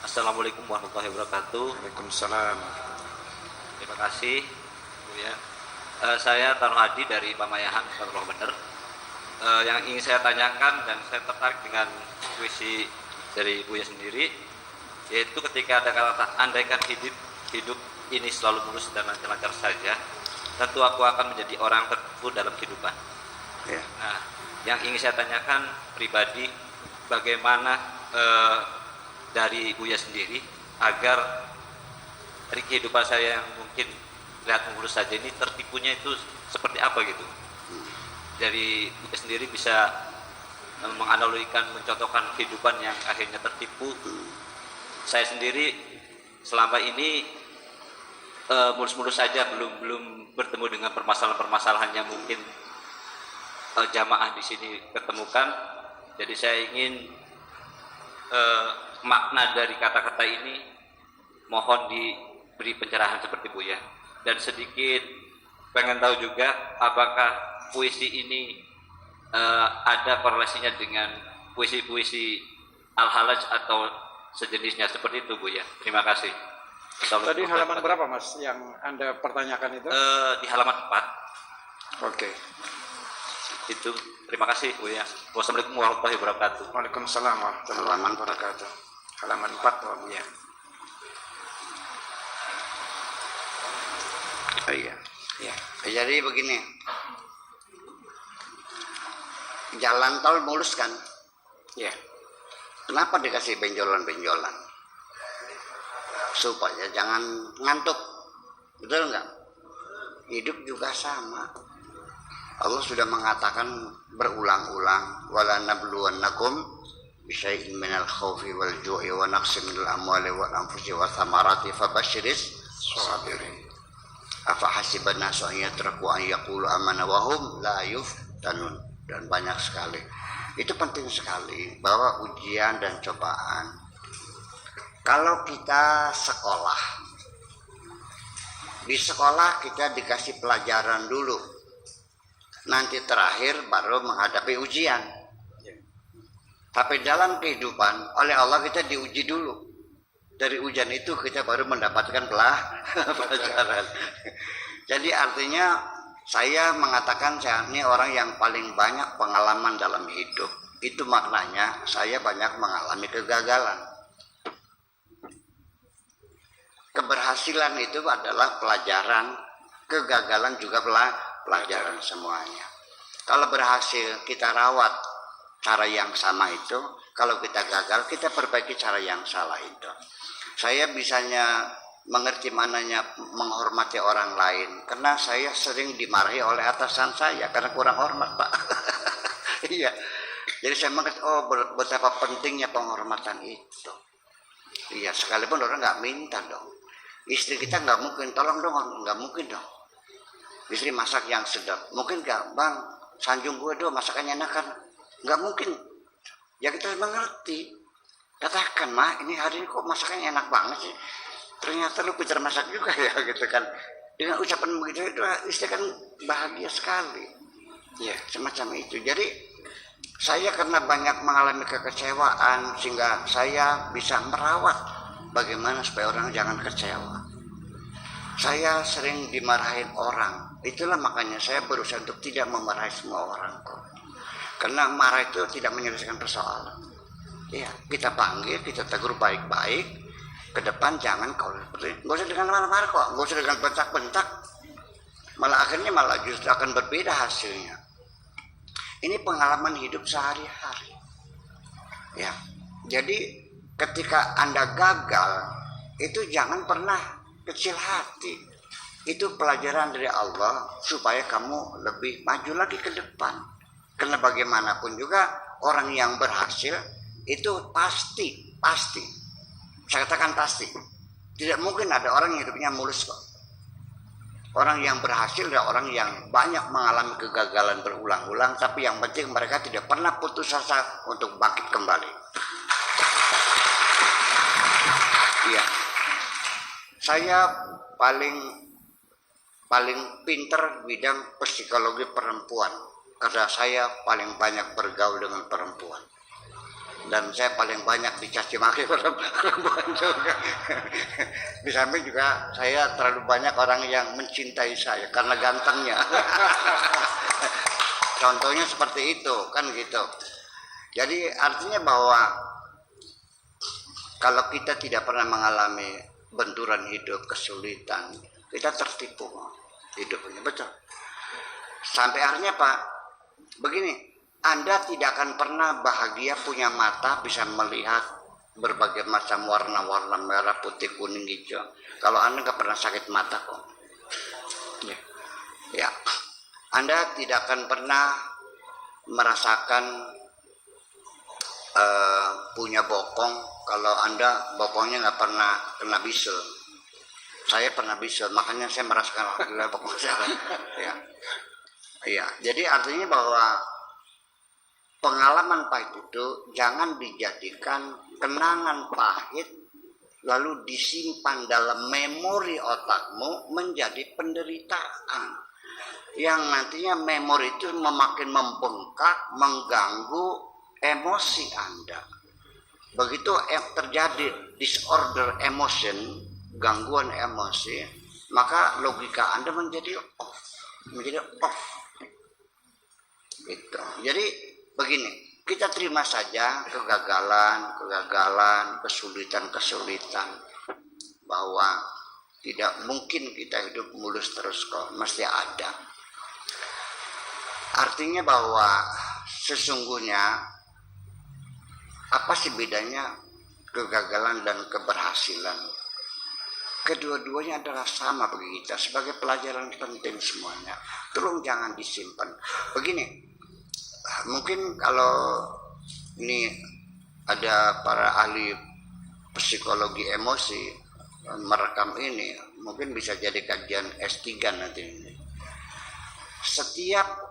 Assalamualaikum warahmatullahi wabarakatuh. Waalaikumsalam. Terima kasih, Buya. Saya Tarno Hadi dari Pamayahan, kalau benar. Yang ingin saya tanyakan dan saya tertarik dengan puisi dari Buya sendiri, yaitu ketika ada kata andaikan hidup ini selalu mulus dan lancar-lancar saja, tentu aku akan menjadi orang tertipu dalam kehidupan. Ya. Nah, yang ingin saya tanyakan pribadi, bagaimana dari Buya sendiri agar dari kehidupan saya yang mungkin lihat mulus saja ini tertipunya itu seperti apa gitu. Dari Buya sendiri bisa menganalogikan, mencontohkan kehidupan yang akhirnya tertipu. Saya sendiri selama ini mulus-mulus saja, belum bertemu dengan permasalahan-permasalahan yang mungkin jamaah di sini ketemukan. Jadi saya ingin makna dari kata-kata ini mohon diberi pencerahan seperti Buya. Dan sedikit pengen tahu juga apakah puisi ini ada korelasinya dengan puisi-puisi Al-Halaj atau sejenisnya, seperti itu Buya. Terima kasih. Tadi halaman berapa Mas yang Anda pertanyakan itu? Di halaman 4. Oke. Itu. Terima kasih Buya. Wassalamualaikum warahmatullahi wabarakatuh. Waalaikumsalam warahmatullahi wabarakatuh. Halaman 4 Buya. Oh iya. Ya. Jadi begini. Jalan tol mulus kan? Ya. Kenapa dikasih benjolan-benjolan? Supaya jangan ngantuk. Betul nggak? Hidup juga sama. Allah sudah mengatakan berulang-ulang, wala nabluwannakum bisyai'in minal khaufi wal ju'i wa naqsin minal amwali wal anfusi wa thamarati fabasyiris sabirin. Afa hasiban nasu an yatraku an yaqulu amanna wa hum la yuftanun. Dan banyak sekali. Itu penting sekali bahwa ujian dan cobaan. Kalau kita sekolah, di sekolah kita dikasih pelajaran dulu. Nanti terakhir baru menghadapi ujian. Tapi dalam kehidupan oleh Allah kita diuji dulu. Dari ujian itu kita baru mendapatkan pelajaran. Jadi artinya saya mengatakan saya ini orang yang paling banyak pengalaman dalam hidup. Itu maknanya saya banyak mengalami kegagalan. Keberhasilan itu adalah pelajaran, kegagalan juga pelajaran semuanya. Kalau berhasil kita rawat cara yang sama itu, kalau kita gagal kita perbaiki cara yang salah itu. Saya bisanya mengerti mananya menghormati orang lain karena saya sering dimarahi oleh atasan saya karena kurang hormat, Pak. Iya. Jadi saya mengerti betapa pentingnya penghormatan itu. Iya, sekalipun orang nggak minta dong. Istri kita nggak mungkin, tolong dong, nggak mungkin dong. Istri masak yang sedap, mungkin nggak, Bang, sanjung gue dong masakannya enak kan? Nggak mungkin. Ya kita harus mengerti. Katakan, Mah, ini hari ini kok masakannya enak banget sih. Ternyata lu pintar masak juga ya, gitu kan. Dengan ucapan begitu itu istri kan bahagia sekali. Ya, semacam itu. Jadi saya karena banyak mengalami kekecewaan sehingga saya bisa merawat bagaimana supaya orang jangan kecewa. Saya sering dimarahin orang. Itulah makanya saya berusaha untuk tidak memarahi semua orang kok. Karena marah itu tidak menyelesaikan persoalan. Ya, kita panggil, kita tegur baik-baik. Ke depan jangan kau seperti, nggak usah dengan marah-marah kok, nggak usah dengan bentak-bentak. Malah akhirnya justru akan berbeda hasilnya. Ini pengalaman hidup sehari-hari. Ya, jadi ketika Anda gagal, itu jangan pernah kecil hati. Itu pelajaran dari Allah supaya kamu lebih maju lagi ke depan. Karena bagaimanapun juga orang yang berhasil itu pasti. Saya katakan pasti. Tidak mungkin ada orang yang hidupnya mulus kok. Orang yang berhasil adalah orang yang banyak mengalami kegagalan berulang-ulang, tapi yang penting mereka tidak pernah putus asa untuk bangkit kembali. Iya. Saya paling pinter bidang psikologi perempuan karena saya paling banyak bergaul dengan perempuan. dan saya paling banyak dicaci maki perempuan juga. Di samping juga saya terlalu banyak orang yang mencintai saya karena gantengnya. Contohnya seperti itu kan gitu. Jadi artinya bahwa kalau kita tidak pernah mengalami benturan hidup, kesulitan, kita tertipu hidupnya, betul. Sampai akhirnya Pak, begini, Anda tidak akan pernah bahagia punya mata bisa melihat berbagai macam warna-warna merah, putih, kuning, hijau. Kalau Anda nggak pernah sakit mata kok. Ya, Anda tidak akan pernah merasakan punya bokong kalau Anda bokongnya nggak pernah kena bisul. Saya pernah bisul, makanya saya merasakan alhamdulillah bokong saya. Ya. Iya, jadi artinya bahwa pengalaman pahit itu jangan dijadikan kenangan pahit lalu disimpan dalam memori otakmu menjadi penderitaan yang nantinya memori itu makin membengkak, mengganggu emosi Anda. Begitu terjadi disorder emotion, gangguan emosi, maka logika Anda menjadi off. Gitu. Jadi begini, kita terima saja kegagalan, kesulitan, bahwa tidak mungkin kita hidup mulus terus kok, mesti ada. Artinya bahwa sesungguhnya apa sih bedanya kegagalan dan keberhasilan? Kedua-duanya adalah sama bagi kita sebagai pelajaran penting semuanya. Tolong jangan disimpan. Begini, mungkin kalau ini ada para ahli psikologi emosi merekam ini, mungkin bisa jadi kajian S3 nanti ini. Setiap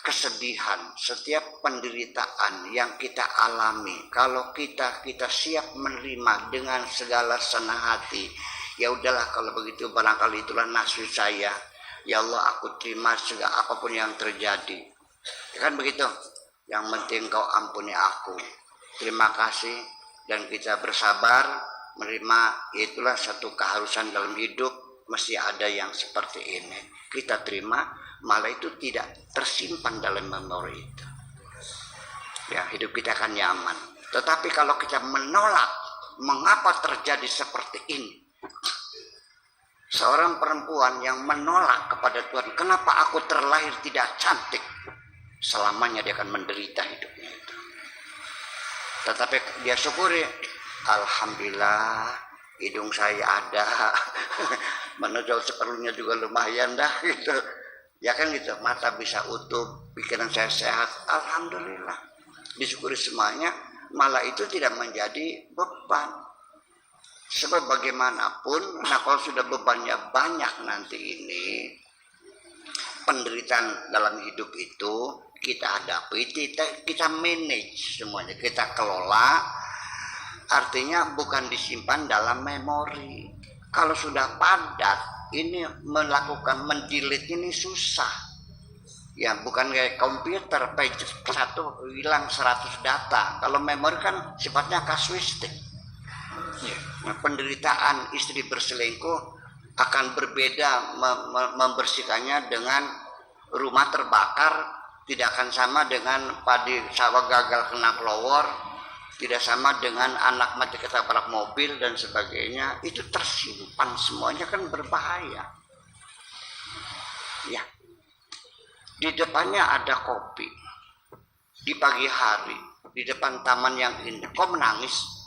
kesedihan, setiap penderitaan yang kita alami, kalau kita siap menerima dengan segala senang hati, ya udahlah kalau begitu barangkali itulah nasib saya. Ya Allah, aku terima segala apapun yang terjadi. Ya kan begitu. Yang penting kau ampuni aku. Terima kasih dan kita bersabar menerima, itulah satu keharusan dalam hidup, mesti ada yang seperti ini. Kita terima, malah itu tidak tersimpan dalam memori itu. Ya, hidup kita akan nyaman. Tetapi kalau kita menolak, mengapa terjadi seperti ini? Seorang perempuan yang menolak kepada Tuhan, kenapa aku terlahir tidak cantik? Selamanya dia akan menderita hidupnya itu. Tetapi dia syukuri, alhamdulillah hidung saya ada, menurut seperlunya juga lumayan dah gitu. Ya kan gitu, mata bisa utuh, pikiran saya sehat, alhamdulillah. Disyukuri semuanya, malah itu tidak menjadi beban. Sebab bagaimanapun, nah kalau sudah bebannya banyak nanti ini, penderitaan dalam hidup itu kita hadapi, kita manage semuanya, kita kelola. Artinya bukan disimpan dalam memori. Kalau sudah padat, ini mendelete ini susah. Ya bukan kayak komputer, page satu hilang 100 data. Kalau memori kan sifatnya kasuistik. Nah, penderitaan istri berselingkuh akan berbeda membersihkannya dengan rumah terbakar, tidak akan sama dengan padi sawah gagal kena kelowor, tidak sama dengan anak mati ketabrak mobil dan sebagainya. Itu tersimpan semuanya, kan berbahaya. Ya, di depannya ada kopi, di pagi hari, di depan taman yang indah, kok menangis?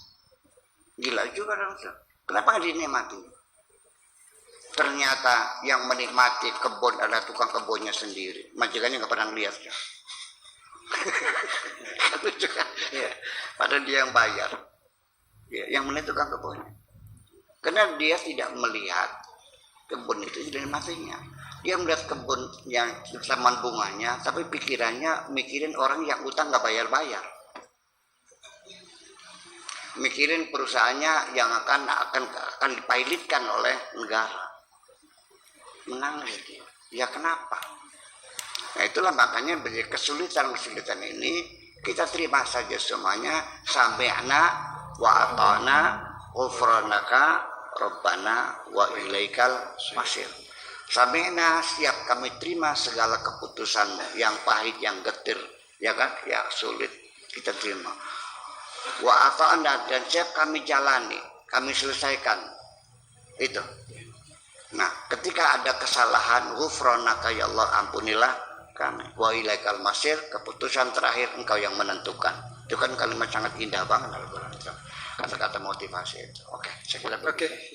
Gila juga dong. Kenapa nggak dinikmati? Ternyata yang menikmati kebun adalah tukang kebunnya sendiri. Majikannya nggak pernah lihat. Ya, padahal dia yang bayar. Ya, yang menentukan kebunnya. Karena dia tidak melihat kebun itu sudah matinya. Dia melihat kebun yang taman bunganya, tapi pikirannya mikirin orang yang utang nggak bayar-bayar. Mikirin perusahaannya yang akan dipilotkan oleh negara. Menangis dia. Ya kenapa? Nah itulah makanya kesulitan ini kita terima saja semuanya. Sami'na wa ata'na ghufranaka rabbana wa ilaikal masir. Sami'na, siap kami terima segala keputusan yang pahit, yang getir, ya kan, yang sulit kita terima. Wa ata'na, dan siap kami jalani, kami selesaikan itu. Nah, ketika ada kesalahan, ghufranaka ya Allah, ampunilah kami. Wa ilaikal masir, keputusan terakhir engkau yang menentukan. Itu kan kalimat sangat indah banget Al-Quran. Kata-kata motivasi itu. Oke, saya kira begitu. Oke.